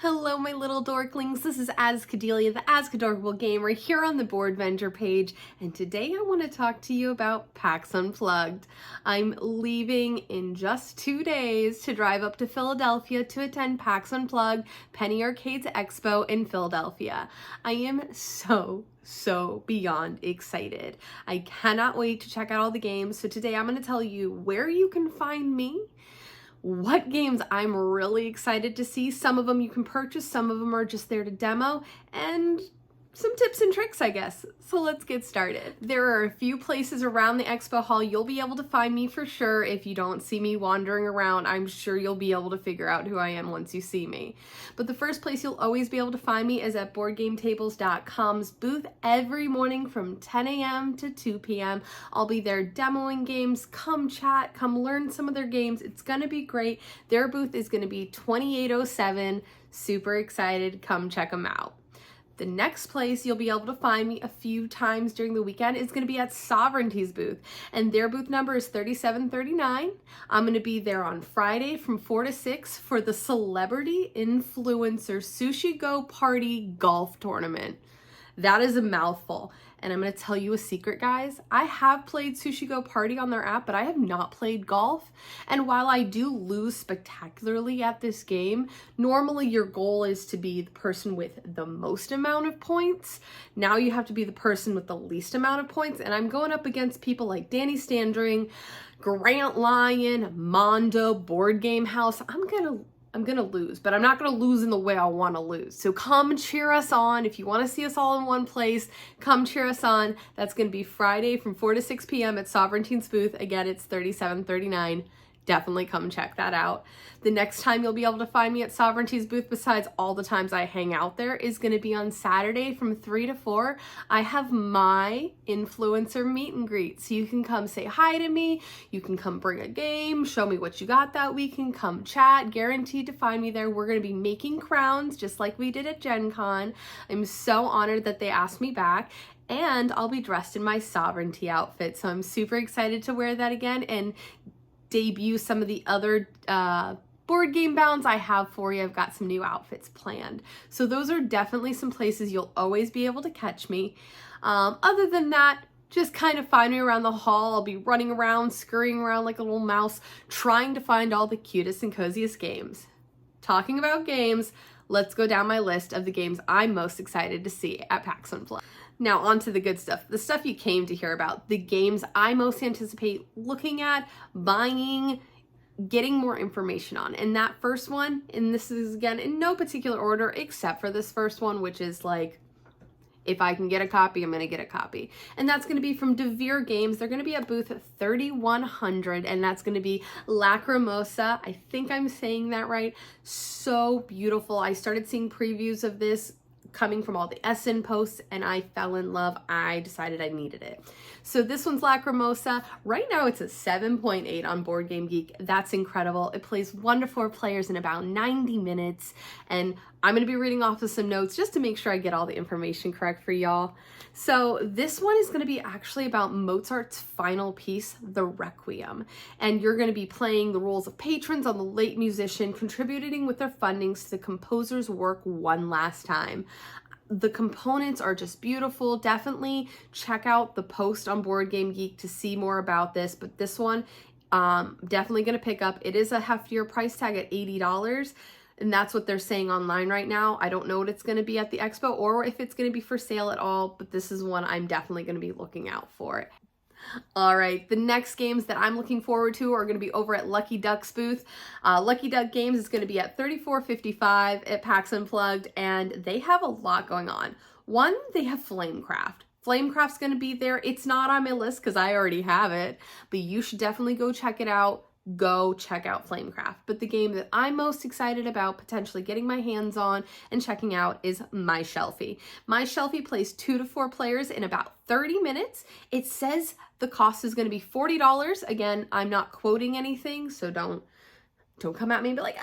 Hello, my little dorklings. This is Azkadelia, the Azkadorkable gamer, here on the Board Vendor page, and today I want to talk to you about PAX Unplugged. I'm leaving in just 2 days to drive up to Philadelphia to attend PAX Unplugged, Penny Arcade's Expo in Philadelphia. I am so beyond excited. I cannot wait to check out all the games. So today I'm going to tell you where you can find me, what games I'm really excited to see. Some of them you can purchase, some of them are just there to demo, and some tips and tricks, I guess. So let's get started. There are a few places around the expo hall you'll be able to find me for sure. If you don't see me wandering around, I'm sure you'll be able to figure out who I am once you see me. But the first place you'll always be able to find me is at BoardGameTables.com's booth every morning from 10 a.m. to 2 p.m. I'll be there demoing games. Come chat, come learn some of their games. It's gonna be great. Their booth is gonna be 2807. Super excited. Come check them out. The next place you'll be able to find me a few times during the weekend is going to be at Sovereignty's booth, and their booth number is 3739. I'm going to be there on Friday from 4 to 6 for the Celebrity Influencer Sushi Go Party Golf Tournament. That is a mouthful. And I'm going to tell you a secret, guys. I have played Sushi Go Party on their app, but I have not played golf. And while I do lose spectacularly at this game, normally your goal is to be the person with the most amount of points. Now you have to be the person with the least amount of points. And I'm going up against people like Danny Standring, Grant Lyon, Mondo, Board Game House. I'm gonna lose, but I'm not gonna lose in the way I want to lose. So come cheer us on. If you want to see us all in one place, come cheer us on. That's gonna be Friday from 4 to 6 p.m. at Sovereignty's booth. Again, it's 3739. Definitely come check that out. The next time you'll be able to find me at Sovereignty's booth, besides all the times I hang out there, is going to be on Saturday from 3 to 4. I have my influencer meet and greet. So you can come say hi to me. You can come bring a game, show me what you got that week, and come chat. Guaranteed to find me there. We're going to be making crowns just like we did at Gen Con. I'm so honored that they asked me back. And I'll be dressed in my Sovereignty outfit. So I'm super excited to wear that again and debut some of the other board game bounds I have for you. I've got some new outfits planned. So those are definitely some places you'll always be able to catch me. Other than that, just kind of find me around the hall. I'll be running around, scurrying around like a little mouse, trying to find all the cutest and coziest games. Talking about games, let's go down my list of the games I'm most excited to see at PAX Unplugged. Now on to the good stuff, the stuff you came to hear about, the games I most anticipate looking at, buying, getting more information on. And that first one, and this is again in no particular order except for this first one, which is like, if I can get a copy, I'm going to get a copy. And that's going to be from Devere Games. They're going to be at booth 3100, and that's going to be Lacrimosa. I think I'm saying that right. So beautiful. I started seeing previews of this coming from all the SN posts, and I fell in love. I decided I needed it. So this one's Lacrimosa. Right now it's a 7.8 on Board Game Geek. That's incredible. It plays 1 to 4 players in about 90 minutes, and I'm going to be reading off of some notes just to make sure I get all the information correct for y'all. So this one is going to be actually about Mozart's final piece, the Requiem, and you're going to be playing the roles of patrons on the late musician, contributing with their fundings to the composer's work one last time. The components are just beautiful. Definitely check out the post on Board Game Geek to see more about this, but this one definitely going to pick up. It is a heftier price tag at $80. And that's what they're saying online right now. I don't know what it's going to be at the expo or if it's going to be for sale at all, but this is one I'm definitely going to be looking out for. All right, the next games that I'm looking forward to are going to be over at Lucky Duck's booth. Lucky Duck Games is going to be at 3455 at PAX Unplugged, and they have a lot going on. One, they have Flamecraft. Flamecraft's going to be there. It's not on my list because I already have it, but you should definitely go check it out. Go check out Flamecraft. But the game that I'm most excited about potentially getting my hands on and checking out is My Shelfie. My Shelfie plays 2 to 4 players in about 30 minutes. It says the cost is going to be $40. Again, I'm not quoting anything, so don't come at me and be like, it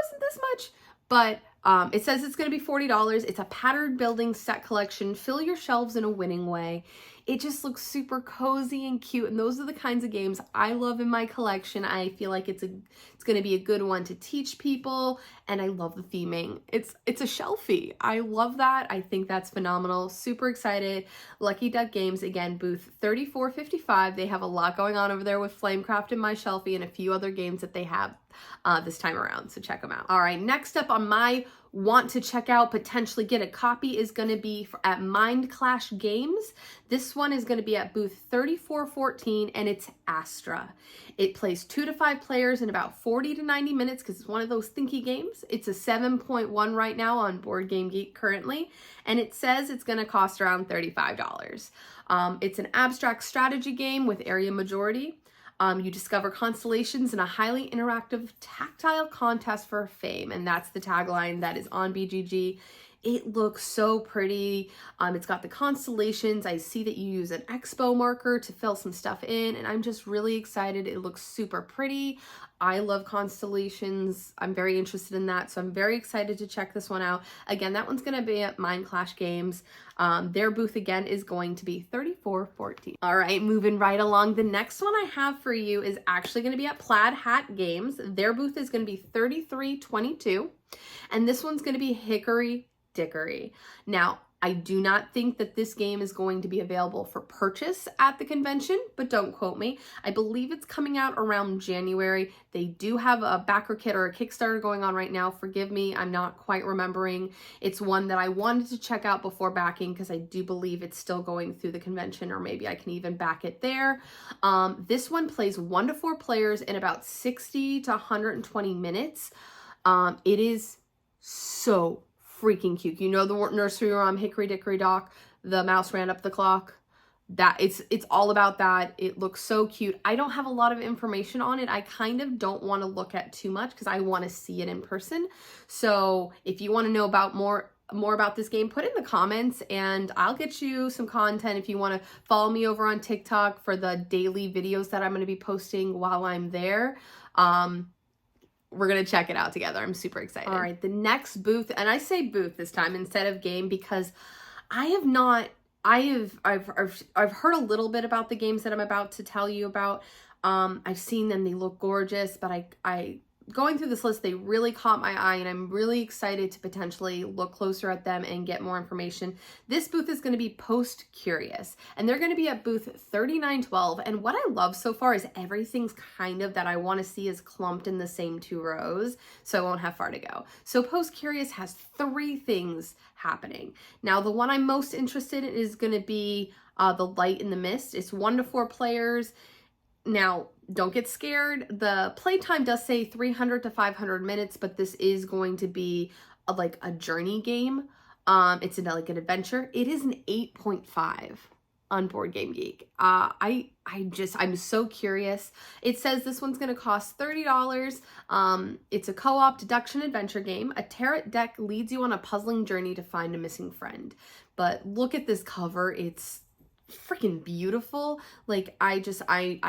wasn't this much. But It says it's going to be $40. It's a pattern building set collection. Fill your shelves in a winning way. It just looks super cozy and cute, and those are the kinds of games I love in my collection. I feel like it's going to be a good one to teach people, and I love the theming. It's a shelfie. I love that. I think that's phenomenal. Super excited. Lucky Duck Games, again, booth 3455. They have a lot going on over there with Flamecraft and My Shelfie and a few other games that they have this time around, so check them out. All right, next up on my want to check out, potentially get a copy, is going to be at Mind Clash Games. This one is going to be at booth 3414, and it's Astra. It plays 2 to 5 players in about 40 to 90 minutes because it's one of those thinky games. It's a 7.1 right now on Board Game Geek currently, and it says it's going to cost around $35. It's an abstract strategy game with area majority. You discover constellations in a highly interactive tactile contest for fame, and that's the tagline that is on BGG. It looks so pretty. It's got the constellations. I see that you use an expo marker to fill some stuff in, and I'm just really excited. It looks super pretty. I love constellations. I'm very interested in that, so I'm very excited to check this one out. Again, that one's going to be at Mind Clash Games. Their booth, again, is going to be 3414. All right, moving right along. The next one I have for you is actually going to be at Plaid Hat Games. Their booth is going to be 3322, and this one's going to be Hickory Dickory. Now, I do not think that this game is going to be available for purchase at the convention, but don't quote me. I believe it's coming out around January. They do have a backer kit or a Kickstarter going on right now. Forgive me, I'm not quite remembering. It's one that I wanted to check out before backing because I do believe it's still going through the convention, or maybe I can even back it there. This one plays 1 to 4 players in about 60 to 120 minutes. It is so freaking cute. You know the nursery rhyme, Hickory Dickory Dock, the mouse ran up the clock? That it's all about that. It looks so cute. I don't have a lot of information on it. I kind of don't want to look at too much because I want to see it in person. So if you want to know about more about this game, put it in the comments and I'll get you some content. If you want to follow me over on TikTok for the daily videos that I'm going to be posting while I'm there, we're going to check it out together. I'm super excited. All right, the next booth, and I say booth this time instead of game because I've heard a little bit about the games that I'm about to tell you about. I've seen them, they look gorgeous, but I going through this list, they really caught my eye, and I'm really excited to potentially look closer at them and get more information. This booth is going to be Post Curious, and they're going to be at booth 3912. And what I love so far is everything's kind of that I want to see is clumped in the same 2 rows, so I won't have far to go. So Post Curious has 3 things happening. Now, the one I'm most interested in is going to be The Light in the Mist. It's 1 to 4 players. Now, don't get scared. The playtime does say 300 to 500 minutes, but this is going to be like a journey game. It's like an adventure. It is an 8.5 on Board Game Geek. I'm so curious. It says this one's going to cost $30. It's a co-op deduction adventure game. A tarot deck leads you on a puzzling journey to find a missing friend. But look at this cover. It's freaking beautiful. Like, I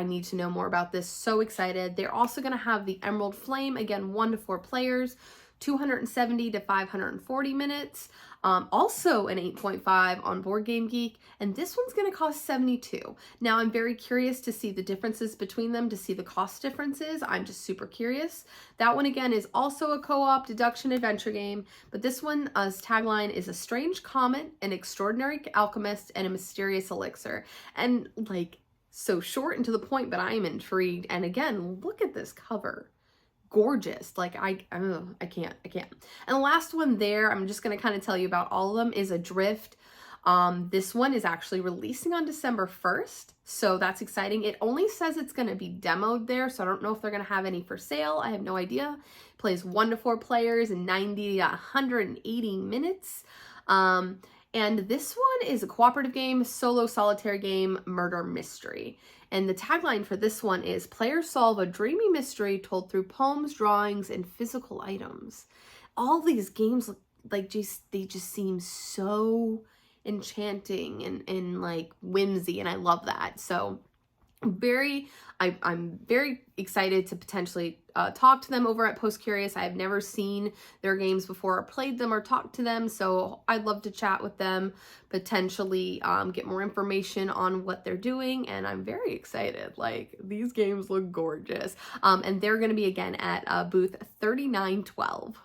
need to know more about this. So excited. They're also going to have the Emerald Flame, again, 1 to 4 players, 270 to 540 minutes. Also an 8.5 on Board Game Geek, and this one's going to cost $72. Now, I'm very curious to see the differences between them, to see the cost differences. I'm just super curious. That one, again, is also a co-op deduction adventure game, but this one's tagline is a strange comet, an extraordinary alchemist, and a mysterious elixir. And like, so short and to the point, but I am intrigued. And again, look at this cover. Gorgeous. Like, I can't. And the last one there, I'm just going to kind of tell you about all of them, is Adrift. This one is actually releasing on December 1st, so that's exciting. It only says it's going to be demoed there, so I don't know if they're going to have any for sale. I have no idea. It plays 1 to 4 players in 90 to 180 minutes. And this one is a cooperative game, solo solitaire game, murder mystery. And the tagline for this one is players solve a dreamy mystery told through poems, drawings, and physical items. All these games look like they just seem so enchanting and like whimsy, and I love that. So I'm very excited to potentially talk to them over at Post Curious. I've never seen their games before or played them or talked to them, so I'd love to chat with them, potentially get more information on what they're doing, and I'm very excited. Like, these games look gorgeous. And they're going to be again at booth 3912.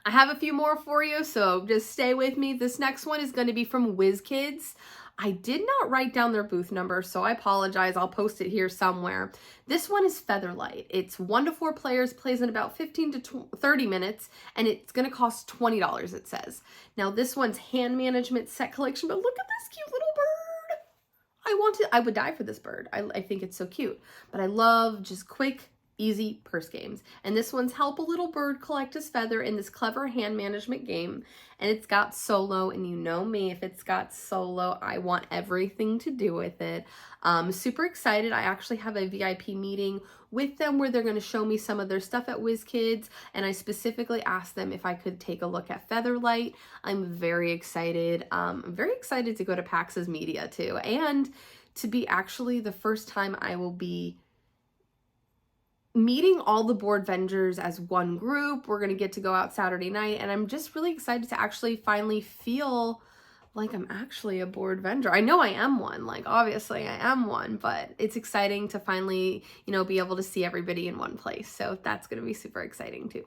I have a few more for you, so just stay with me. This next one is going to be from WizKids. I did not write down their booth number, so I apologize. I'll post it here somewhere. This one is Featherlight. It's 1 to 4 players, plays in about 15 to 30 minutes, and it's going to cost $20, it says. Now, this one's hand management set collection, but look at this cute little bird. I would die for this bird. I think it's so cute, but I love just quick, easy purse games. And this one's help a little bird collect his feather in this clever hand management game. And it's got solo, and you know me, if it's got solo, I want everything to do with it. Super excited. I actually have a VIP meeting with them where they're going to show me some of their stuff at WizKids, and I specifically asked them if I could take a look at Featherlight. I'm very excited. I'm very excited to go to PAX's media too, and to be actually the first time I will be meeting all the board vendors as one group. We're going to get to go out Saturday night, and I'm just really excited to actually finally feel like I'm actually a board vendor. I know I am one, like obviously I am one, but it's exciting to finally, you know, be able to see everybody in one place. So that's going to be super exciting too.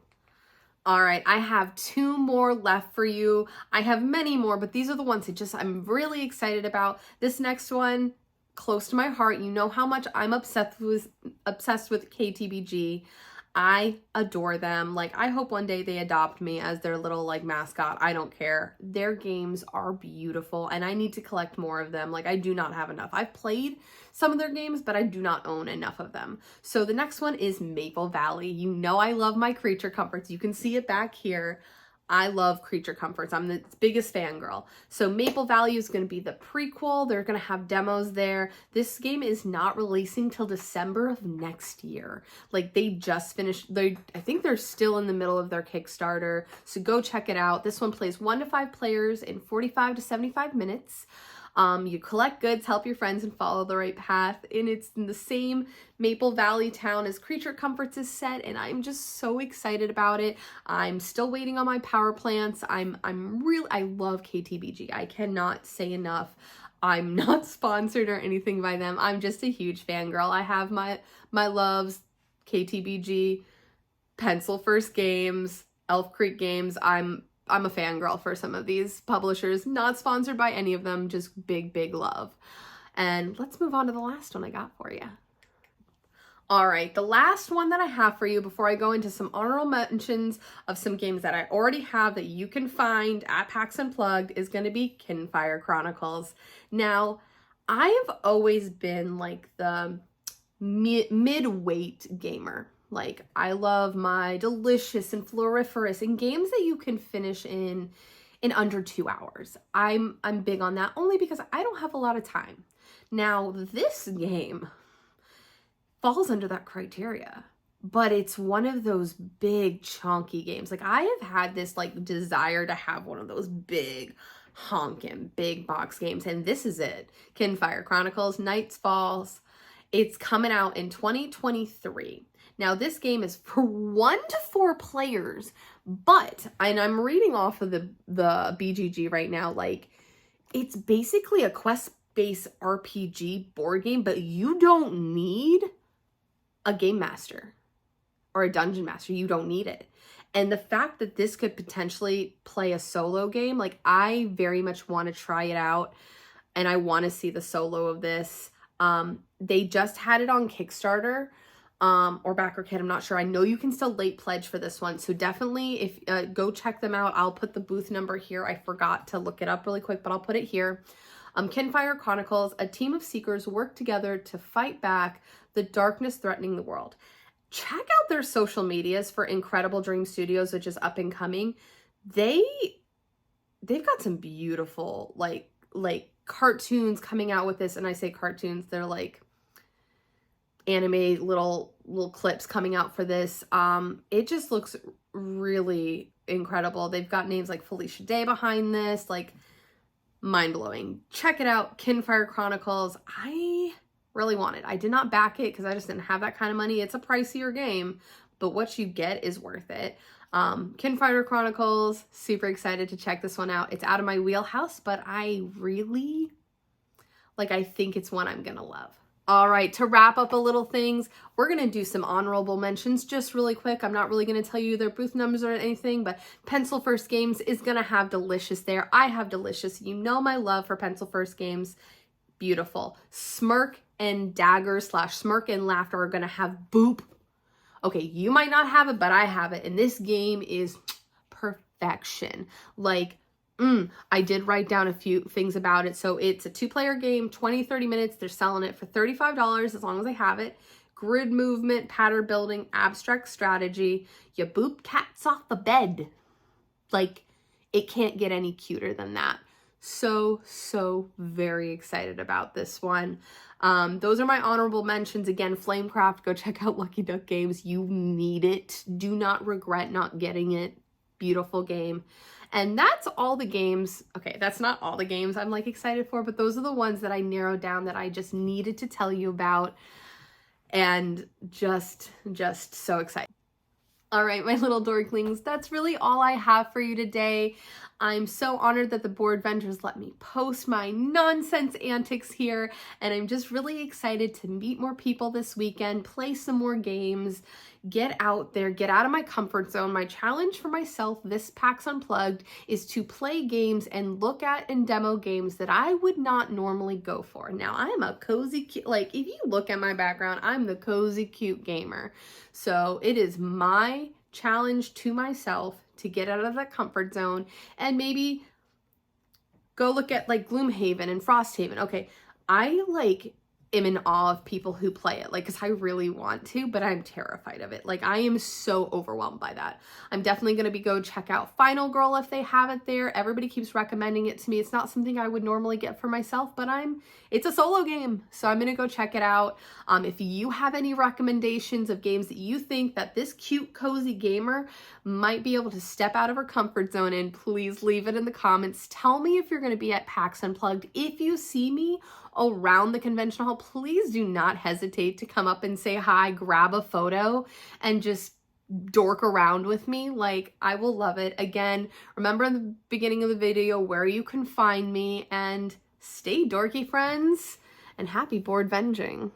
All right, I have 2 more left for you. I have many more, but these are the ones that I'm really excited about. This next one, close to my heart. You know how much I'm obsessed with KTBG. I adore them. Like, I hope one day they adopt me as their little like mascot. I don't care. Their games are beautiful, and I need to collect more of them. Like, I do not have enough. I've played some of their games, but I do not own enough of them. So the next one is Maple Valley. You know I love my creature comforts. You can see it back here. I love creature comforts. I'm the biggest fangirl. So Maple Valley is going to be the prequel. They're going to have demos there. This game is not releasing till December of next year. Like, they just finished. I think they're still in the middle of their Kickstarter. So go check it out. This one plays 1 to 5 players in 45 to 75 minutes. You collect goods, help your friends, and follow the right path. And it's in the same Maple Valley town as Creature Comforts is set, and I'm just so excited about it. I'm still waiting on my power plants. I love KTBG. I cannot say enough. I'm not sponsored or anything by them. I'm just a huge fangirl. I have my loves, KTBG, Pencil First Games, Elf Creek Games. I'm a fangirl for some of these publishers, not sponsored by any of them, just big, big love. And let's move on to the last one I got for you. All right, the last one that I have for you before I go into some honorable mentions of some games that I already have that you can find at PAX Unplugged is going to be Kinfire Chronicles. Now, I have always been like the mid-weight gamer. Like, I love my delicious and floriferous and games that you can finish in under 2 hours. I'm big on that only because I don't have a lot of time. Now, this game falls under that criteria, but it's one of those big chunky games. Like, I have had this like desire to have one of those big honkin' big box games, and this is it. Kinfire Chronicles Nights Falls. It's coming out in 2023. Now, this game is for 1 to 4 players, but, and I'm reading off of the BGG right now, like, it's basically a quest-based RPG board game, but you don't need a game master or a dungeon master. You don't need it. And the fact that this could potentially play a solo game, like, I very much want to try it out, and I want to see the solo of this. They just had it on Kickstarter. Or backer kit, I'm not sure. I know you can still late pledge for this one, so definitely if go check them out. I'll put the booth number here. I forgot to look it up really quick, but I'll put it here. Kinfire Chronicles, a team of seekers work together to fight back the darkness threatening the world. Check out their social medias for Incredible Dream Studios, which is up and coming. They've got some beautiful like cartoons coming out with this, and I say cartoons, they're like anime little clips coming out for this. It just looks really incredible. They've got names like Felicia Day behind this, like mind-blowing. Check it out, Kinfire Chronicles. I really wanted. I did not back it because I just didn't have that kind of money. It's a pricier game, but what you get is worth it. Kinfighter Chronicles, super excited to check this one out. It's out of my wheelhouse, but I really, I think it's one I'm gonna love. All right, to wrap up a little things, we're going to do some honorable mentions just really quick. I'm not really going to tell you their booth numbers or anything, but Pencil First Games is going to have Delicious there. I have Delicious. You know my love for Pencil First Games. Beautiful. Smirk and Dagger / Smirk and Laughter are going to have Boop. Okay, you might not have it, but I have it. And this game is perfection. I did write down a few things about it. So it's a 2-player game, 20-30 minutes. They're selling it for $35 as long as I have it. Grid movement, pattern building, abstract strategy. You boop cats off the bed. It can't get any cuter than that. So very excited about this one. Those are my honorable mentions. Again, Flamecraft, go check out Lucky Duck Games. You need it. Do not regret not getting it. Beautiful game. And that's all the games. Okay, that's not all the games I'm excited for, but those are the ones that I narrowed down that I just needed to tell you about, and just so excited. All right, my little dorklings, that's really all I have for you today. I'm so honored that the board vendors let me post my nonsense antics here, and I'm just really excited to meet more people this weekend, play some more games, get out there, get out of my comfort zone. My challenge for myself this PAX Unplugged is to play games and look at and demo games that I would not normally go for. Now, I'm a cozy, cute, if you look at my background, I'm the cozy, cute gamer. So it is my challenge to myself to get out of that comfort zone and maybe go look at Gloomhaven and Frosthaven. Okay, I am in awe of people who play it, because I really want to, but I'm terrified of it. I am so overwhelmed by that. I'm definitely going to go check out Final Girl if they have it there. Everybody keeps recommending it to me. It's not something I would normally get for myself, but it's a solo game, so I'm going to go check it out. If you have any recommendations of games that you think that this cute, cozy gamer might be able to step out of her comfort zone in, please leave it in the comments. Tell me if you're going to be at PAX Unplugged. If you see me around the convention hall, please do not hesitate to come up and say hi, grab a photo, and just dork around with me. I will love it. Again, remember in the beginning of the video where you can find me, and stay dorky, friends, and happy board venging.